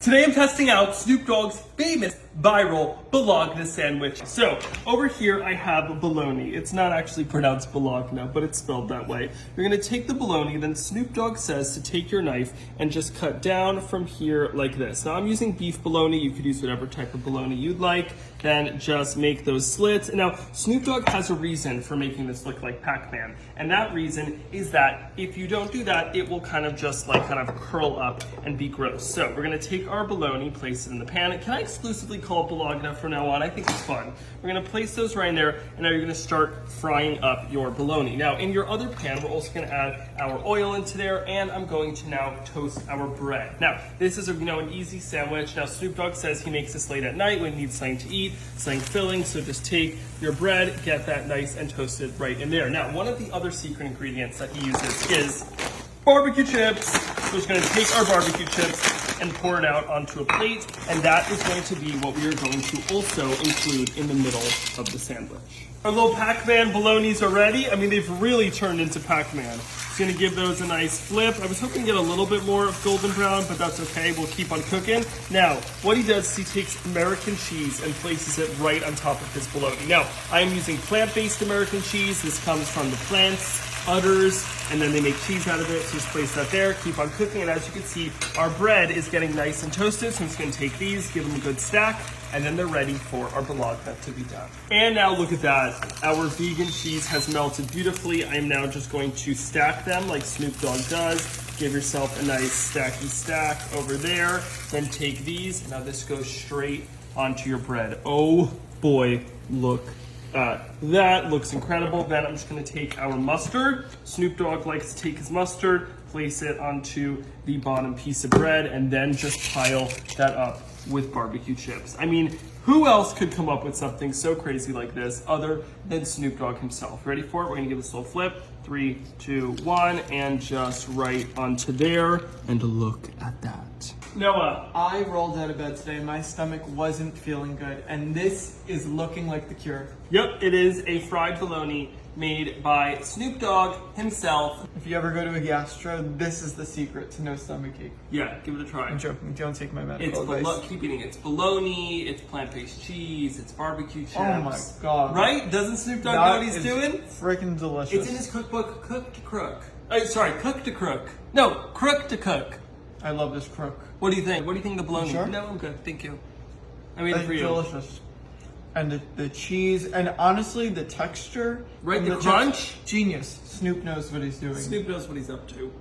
Today I'm testing out Snoop Dogg's famous viral Bologna sandwich. So over here I have bologna. It's not actually pronounced Bologna, but it's spelled that way. You're gonna take the bologna, then Snoop Dogg says to take your knife and just cut down from here like this. Now I'm using beef bologna. You could use whatever type of bologna you'd like. Then just make those slits. Now Snoop Dogg has a reason for making this look like Pac-Man. And that reason is that if you don't do that, it will kind of curl up and be gross. So we're gonna take our bologna, place it in the pan. Can I exclusively call it Bologna from now on? I think it's fun. We're gonna place those right in there, and now you're gonna start frying up your bologna. Now in your other pan, we're also gonna add our oil into there, and I'm going to now toast our bread. Now this is an easy sandwich. Now Snoop Dogg says he makes this late at night when he needs something to eat, something filling. So just take your bread, get that nice and toasted right in there. Now one of the other secret ingredients that he uses is barbecue chips. So we're just gonna take our barbecue chips and pour it out onto a plate, and that is going to be what we are going to also include in the middle of the sandwich. Our little Pac-Man bolognas are ready. I mean, they've really turned into Pac-Man. Just gonna give those a nice flip. I was hoping to get a little bit more of golden brown, but that's okay, we'll keep on cooking. Now, what he does is he takes American cheese and places it right on top of his bologna. Now, I am using plant-based American cheese. This comes from the plants, udders, and then they make cheese out of it. So just place that there, keep on cooking, and as you can see, our bread is getting nice and toasted. So I'm just gonna take these, give them a good stack, and then they're ready for our Bologna to be done. And now look at that. Our vegan cheese has melted beautifully. I am now just going to stack them like Snoop Dogg does. Give yourself a nice stacky stack over there. Then take these, and now this goes straight onto your bread. Oh boy, look. That looks incredible. Then I'm just gonna take our mustard. Snoop Dogg likes to take his mustard, place it onto the bottom piece of bread, and then just pile that up with barbecue chips. I mean, who else could come up with something so crazy like this other than Snoop Dogg himself? Ready for it? We're gonna give this a little flip. 3, 2, 1, and just right onto there. And look at that. Noah. I rolled out of bed today. My stomach wasn't feeling good, and this is looking like the cure. Yep, it is a fried bologna made by Snoop Dogg himself. If you ever go to a gastro, this is the secret to no stomach ache. Yeah, give it a try. I'm joking. Don't take my medical advice. Keep eating it. It's bologna, it's plant-based cheese, it's barbecue chips. Oh my god. Right? Doesn't Snoop Dogg know what he's doing? Freaking delicious. It's in his cookbook, Cook to Crook. Cook to Crook. No, Crook to Cook. I love this crook. What do you think? What do you think of the bologna? Sure? No, I'm good. Thank you. I made it It's for you. delicious. And the cheese, and honestly, the texture. Right, and the crunch? Genius. Snoop knows what he's doing. Snoop knows what he's up to.